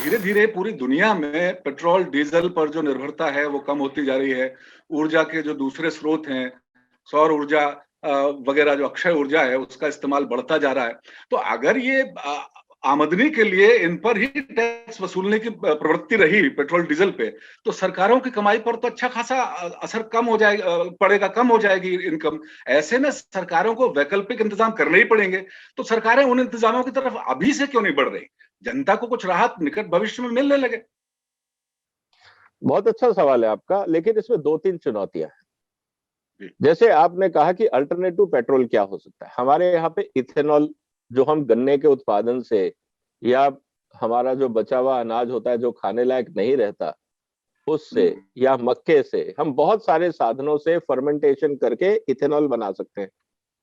धीरे धीरे पूरी दुनिया में पेट्रोल डीजल पर जो निर्भरता है वो कम होती जा रही है। ऊर्जा के जो दूसरे स्रोत हैं, सौर ऊर्जा वगैरह जो अक्षय ऊर्जा है उसका इस्तेमाल बढ़ता जा रहा है। तो अगर ये आमदनी के लिए इन पर ही टैक्स वसूलने की प्रवृत्ति रही पेट्रोल डीजल पे, तो सरकारों की कमाई पर तो अच्छा खासा असर कम हो जाएगा, पड़ेगा, कम हो जाएगी इनकम। ऐसे में सरकारों को वैकल्पिक इंतजाम करने ही पड़ेंगे। तो सरकारें उन इंतजामों की तरफ अभी से क्यों नहीं बढ़ रही? जनता को कुछ राहत निकट भविष्य में मिलने लगे। बहुत अच्छा सवाल है आपका, लेकिन इसमें 2-3 चुनौतियां हैं। जी। जैसे आपने कहा कि अल्टरनेटिव पेट्रोल क्या हो सकता है। हमारे यहाँ पे इथेनॉल, जो हम गन्ने के उत्पादन से या हमारा जो बचा हुआ अनाज होता है जो खाने लायक नहीं रहता उससे, या मक्के से, हम बहुत सारे साधनों से फर्मेंटेशन करके इथेनॉल बना सकते हैं।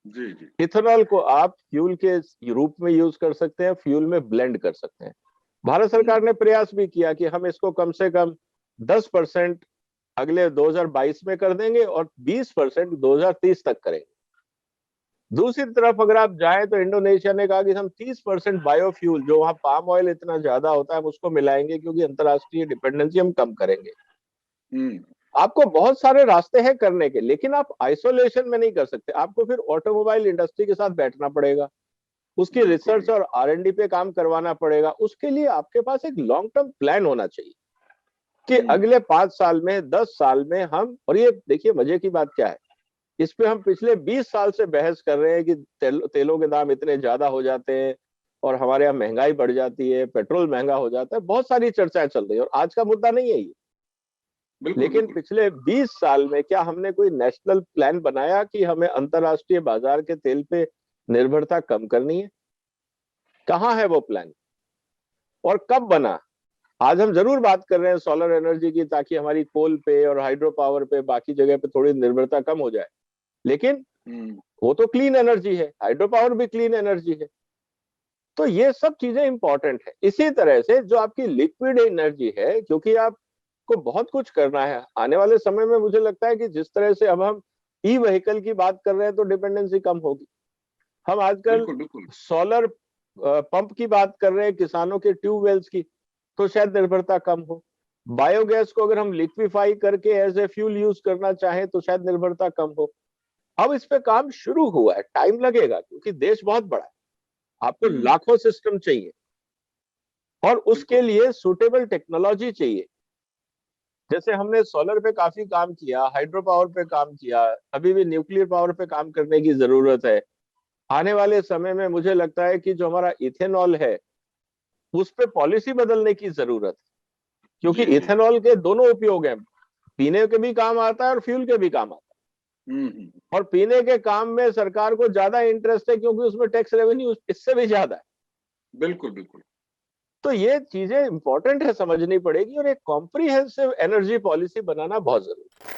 जी, जी। इथेनॉल को आप फ्यूल के रूप में यूज कर सकते हैं, फ्यूल में ब्लेंड कर सकते हैं। भारत सरकार ने प्रयास भी किया कि हम इसको कम से कम 10% अगले 2022 में कर देंगे और 20% 2030 तक करेंगे। दूसरी तरफ अगर आप जाएं तो इंडोनेशिया ने कहा कि हम 30% बायोफ्यूल, जो वहां पाम ऑयल इतना ज्यादा होता है, हम उसको मिलाएंगे क्योंकि अंतर्राष्ट्रीय डिपेंडेंसी हम कम करेंगे। आपको बहुत सारे रास्ते हैं करने के, लेकिन आप आइसोलेशन में नहीं कर सकते। आपको फिर ऑटोमोबाइल इंडस्ट्री के साथ बैठना पड़ेगा, उसकी रिसर्च और R&D पे काम करवाना पड़ेगा। उसके लिए आपके पास एक लॉन्ग टर्म प्लान होना चाहिए कि अगले 5 साल में, 10 साल में हम, और ये देखिए मजे की बात क्या है, इस पे हम पिछले 20 साल से बहस कर रहे हैं कि तेलों के दाम इतने ज्यादा हो जाते हैं और हमारे यहाँ महंगाई बढ़ जाती है, पेट्रोल महंगा हो जाता है, बहुत सारी चर्चाएं चल रही है और आज का मुद्दा नहीं है ये। लेकिन पिछले 20 साल में क्या हमने कोई नेशनल प्लान बनाया कि हमें अंतरराष्ट्रीय बाजार के तेल पे निर्भरता कम करनी है? कहाँ है वो प्लान और कब बना? आज हम जरूर बात कर रहे हैं सोलर एनर्जी की, ताकि हमारी कोल पे और हाइड्रो पावर पे, बाकी जगह पे थोड़ी निर्भरता कम हो जाए, लेकिन वो तो क्लीन एनर्जी है, हाइड्रो पावर भी क्लीन एनर्जी है। तो ये सब चीजें इंपॉर्टेंट है। इसी तरह से जो आपकी लिक्विड एनर्जी है, क्योंकि आपको बहुत कुछ करना है आने वाले समय में, मुझे लगता है कि जिस तरह से अब हम ई व्हीकल की बात कर रहे हैं तो डिपेंडेंसी कम होगी। हम आजकल सोलर पंप की बात कर रहे हैं, किसानों के ट्यूबवेल्स की, तो शायद निर्भरता कम हो। बायोगैस को अगर हम लिक्विफाई करके एज ए फ्यूल यूज करना चाहें तो शायद निर्भरता कम हो। अब इस पे काम शुरू हुआ है, टाइम लगेगा क्योंकि देश बहुत बड़ा है, आपको लाखों सिस्टम चाहिए और उसके लिए सुटेबल टेक्नोलॉजी चाहिए। जैसे हमने सोलर पे काफी काम किया, हाइड्रो पावर पे काम किया, अभी भी न्यूक्लियर पावर पे काम करने की जरूरत है। आने वाले समय में मुझे लगता है कि जो हमारा इथेनॉल है उस पे पॉलिसी बदलने की जरूरत है, क्योंकि इथेनॉल के दोनों उपयोग हैं, पीने के भी काम आता है और फ्यूल के भी काम आता है। और पीने के काम में सरकार को ज्यादा इंटरेस्ट है क्योंकि उसमें टैक्स रेवेन्यू इससे भी ज्यादा है। बिल्कुल बिल्कुल। तो ये चीजें इंपॉर्टेंट है, समझनी पड़ेगी और एक कॉम्प्रिहेंसिव एनर्जी पॉलिसी बनाना बहुत जरूरी है।